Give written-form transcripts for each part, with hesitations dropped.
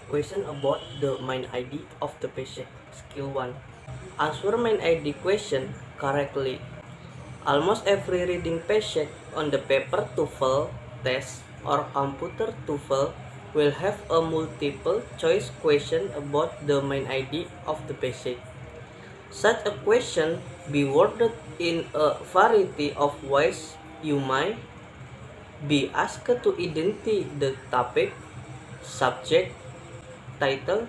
Question about the main ID of the patient. Skill 1. Answer main ID question correctly. Almost every reading patient on the paper TOEFL test or computer TOEFL will have a multiple choice question about the main ID of the patient. Such a question be worded in a variety of ways. You might be asked to identify the topic, subject, title,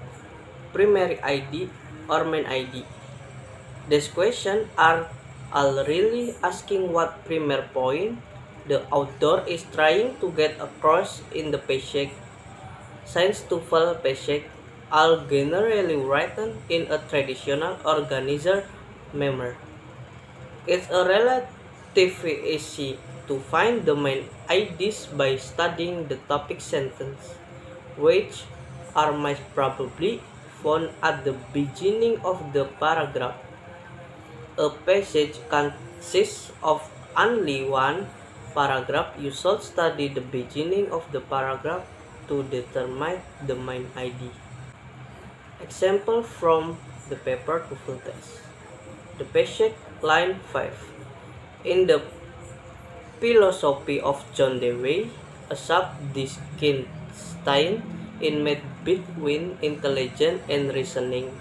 primary ID, or main ID. These questions are all really asking what primary point the author is trying to get across in the passage. Since TOEFL passage are generally written in a traditional organizer manner, it's a relatively easy to find the main IDs by studying the topic sentence, which are most probably found at the beginning of the paragraph. A passage consists of only one paragraph. You should study the beginning of the paragraph to determine the main ID. Example from the paper TOEFL test. The passage, line 5. In the philosophy of John Dewey, a sub-distinction is made between intelligence and reasoning.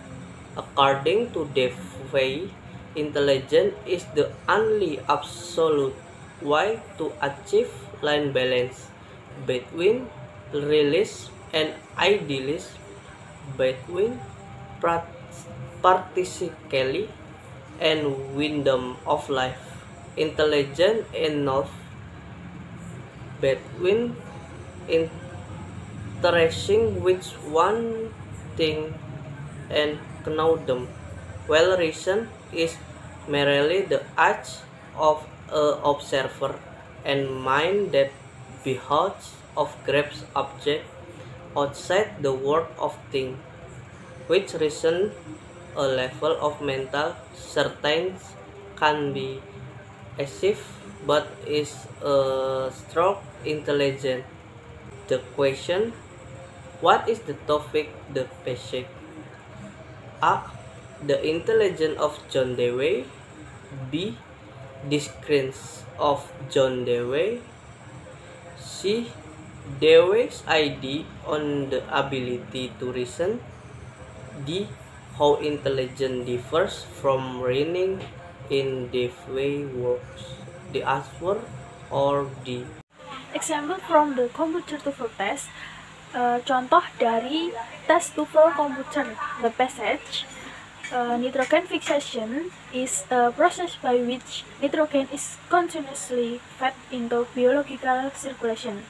According to Dewey, intelligence is the only absolute way to achieve line balance between realism and idealism, between practicality and wisdom of life. Intelligence enough between interesting which one thing and know well reason is merely the eye of an observer and mind that beholds of grasps object outside the world of things, which reason a level of mental certainty can be achieved but is a stroke intelligent. The question, what is the topic the passage? A. The intelligence of John Dewey. B. Descriptions of John Dewey. C. Dewey's idea on the ability to reason. D. How intelligence differs from reasoning in Dewey works. The answer or D. Example from the computer TOEFL test. Contoh dari tes TOEFL komputer. The passage, nitrogen fixation is a process by which nitrogen is continuously fed into biological circulation.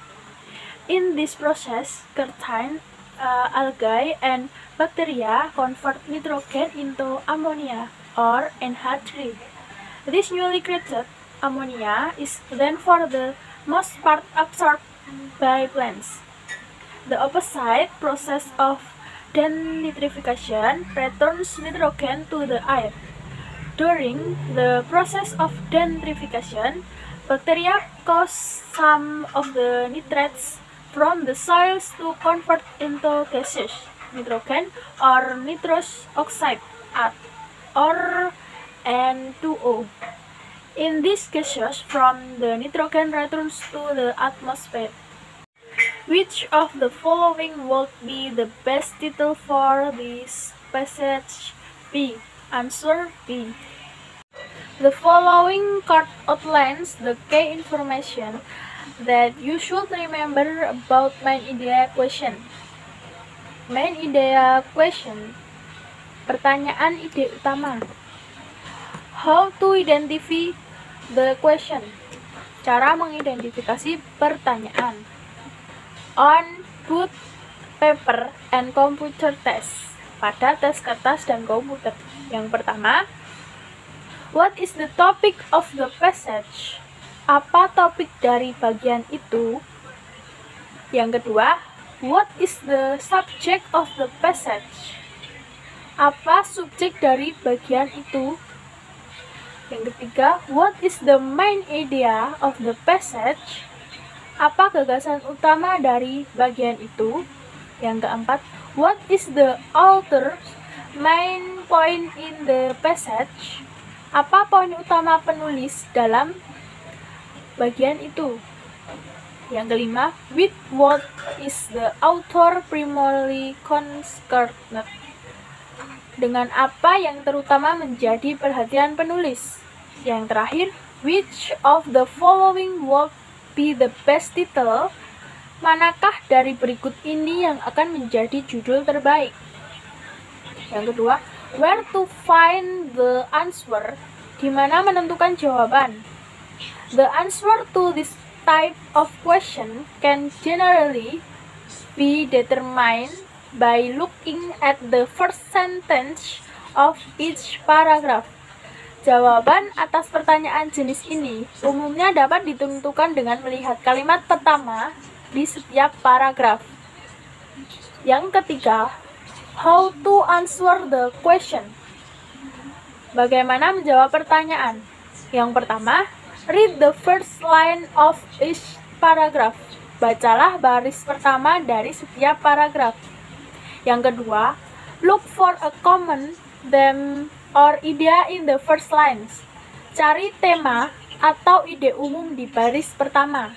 In this process, certain algae and bacteria convert nitrogen into ammonia or NH3. This newly created ammonia is then for the most part absorbed by plants. The opposite process of denitrification returns nitrogen to the air. During the process of denitrification, bacteria cause some of the nitrates from the soils to convert into gaseous nitrogen or nitrous oxide or N2O. In these gases, from the nitrogen returns to the atmosphere. Which of the following would be the best title for this passage? B. Answer B. The following card outlines the key information that you should remember about main idea question. Main idea question. Pertanyaan ide utama. How to identify the question. Cara mengidentifikasi pertanyaan. On both paper and computer test. Pada tes kertas dan komputer. Yang pertama, what is the topic of the passage? Apa topik dari bagian itu? Yang kedua, what is the subject of the passage? Apa subjek dari bagian itu? Yang ketiga, what is the main idea of the passage? Apa gagasan utama dari bagian itu? Yang keempat, what is the author's main point in the passage? Apa poin utama penulis dalam bagian itu? Yang kelima, with what is the author primarily concerned? Dengan apa yang terutama menjadi perhatian penulis? Yang terakhir, which of the following would be the best title? Manakah dari berikut ini yang akan menjadi judul terbaik? Yang kedua, where to find the answer? Di mana menentukan jawaban? The answer to this type of question can generally be determined by looking at the first sentence of each paragraph. Jawaban atas pertanyaan jenis ini umumnya dapat ditentukan dengan melihat kalimat pertama di setiap paragraf. Yang ketiga, how to answer the question. Bagaimana menjawab pertanyaan? Yang pertama, read the first line of each paragraph. Bacalah baris pertama dari setiap paragraf. Yang kedua, look for a common theme or idea in the first lines. Cari tema atau ide umum di baris pertama.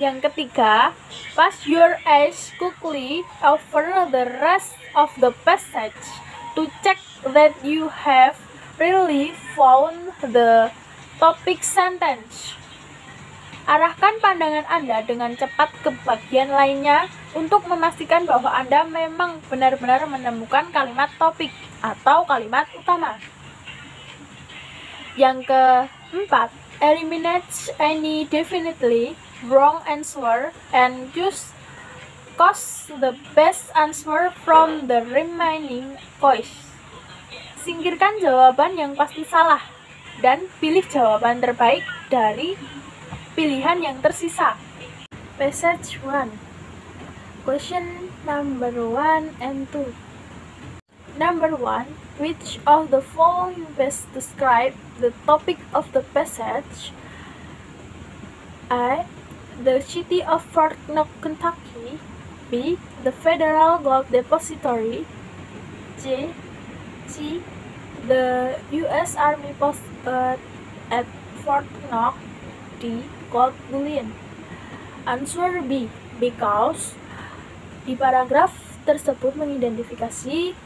Yang ketiga, pass your eyes quickly over the rest of the passage to check that you have really found the topic sentence. Arahkan pandangan Anda dengan cepat ke bagian lainnya untuk memastikan bahwa Anda memang benar-benar menemukan kalimat topik atau kalimat utama. Yang keempat, eliminate any definitely wrong answer and choose the best answer from the remaining choice. Singkirkan jawaban yang pasti salah dan pilih jawaban terbaik dari pilihan yang tersisa. Passage 1. Question number 1 and 2. Number 1. Which of the following best describe the topic of the passage? A. The city of Fort Knox, Kentucky. B. The Federal Gold Depository. C. The U.S. Army post at Fort Knox. D. Gold bullion. Answer B. Because di paragraf tersebut mengidentifikasi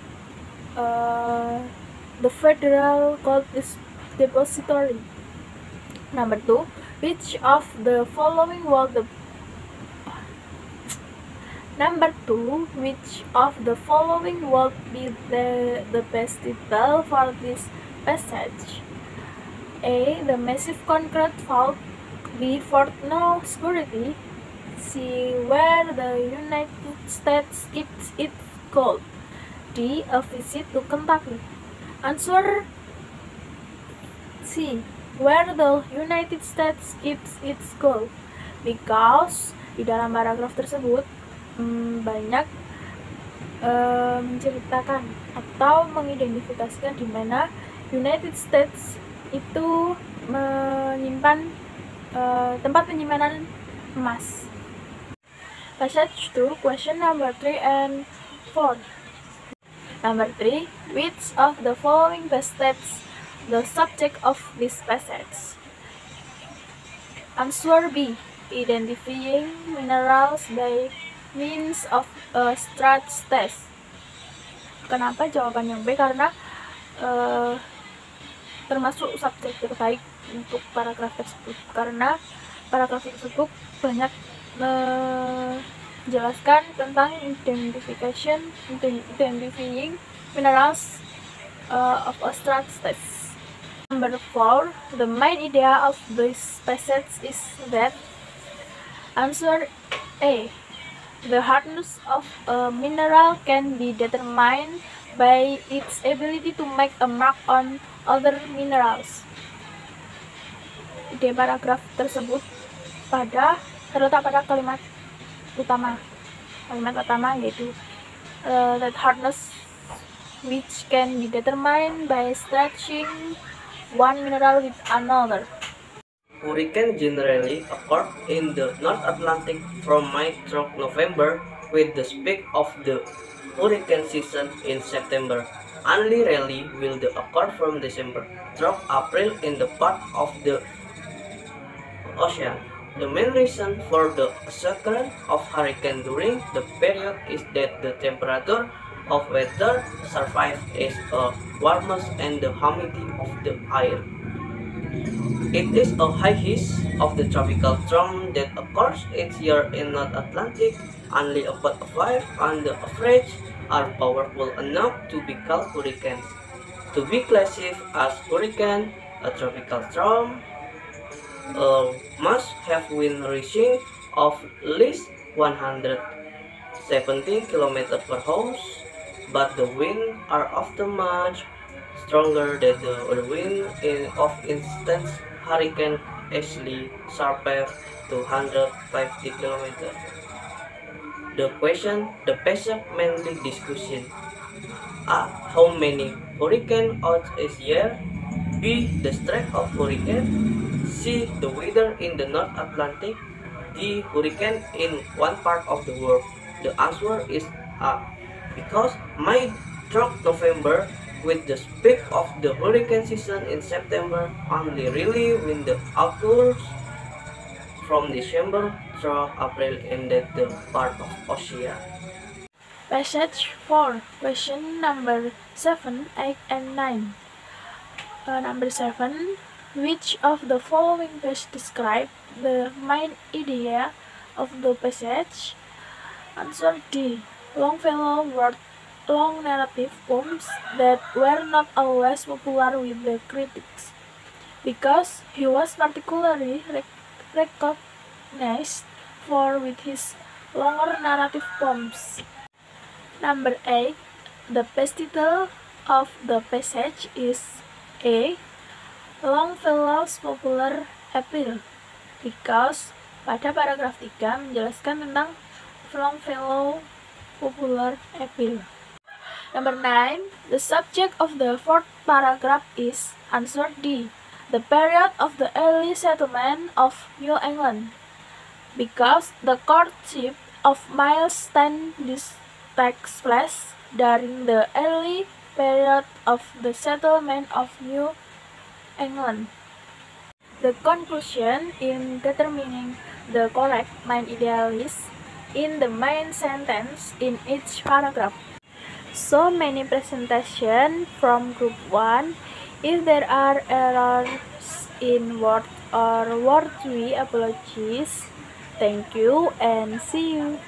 the Federal Gold Depository. Number 2. Which of the following was the Number 2. Which of the following would be the best title for this passage? A. The massive concrete vault. B. Fort Knox security. C. Where the United States keeps its gold. D. A visit to Kentucky. Answer C. Where the United States keeps its gold. Because di dalam paragraf tersebut banyak menceritakan atau mengidentifikasikan di mana United States itu menyimpan tempat penyimpanan emas. Passage 2, question number 3 and 4. Number 3, which of the following best states the subject of this passage? Answer B. Identifying minerals by means of a Straits test. Kenapa jawaban yang B? Karena termasuk subjek terbaik untuk paragraf tersebut, karena paragraf tersebut banyak menjelaskan tentang identifying minerals of a Straits test. Number 4, the main idea of this passage is that. Answer A. The hardness of a mineral can be determined by its ability to make a mark on other minerals. Ide paragraf tersebut terletak pada kalimat utama. Kalimat utama yaitu that hardness which can be determined by stretching one mineral with another. Hurricanes generally occur in the North Atlantic from May through November, with the peak of the hurricane season in September. Only rarely will the occur from December through April in the part of the ocean. The main reason for the occurrence of hurricane during the period is that the temperature of weather surface is warmest and the humidity of the air. It is a high hiss of the tropical storm that occurs each year in North Atlantic. Only about 5 on the average are powerful enough to be called hurricanes. To be classified as hurricane, a tropical storm must have wind reaching of at least 117 km per hour, but the winds are often much stronger than the wind of instance Hurricane Ashley surpassed 250 km. The question, the basic mainly discussion are how many hurricanes out is year, B. the strength of hurricane, C. the weather in the North Atlantic, D. hurricane in one part of the world. The answer is A. Because May through November, with the peak of the hurricane season in September, only really when the occurs from December through April in that the part of Oceania. Passage 4. Question number 7, 8, and 9. Number 7. Which of the following best describe the main idea of the passage? Answer D. Longfellow wrote long narrative poems that were not always popular with the critics, because he was particularly recognized for with his longer narrative poems. Number 8. The best title of the passage is A. Longfellow's popular appeal, because pada paragraf 3 menjelaskan tentang Longfellow popular appeal. Number 9. The subject of the fourth paragraph is answer D. The period of the early settlement of New England, because the courtship of Miles Standish takes place during the early period of the settlement of New England. The conclusion in determining the correct main idealist in the main sentence in each paragraph. So many presentation from group 1. If there are errors in word or word, we apologies. Thank you and see you.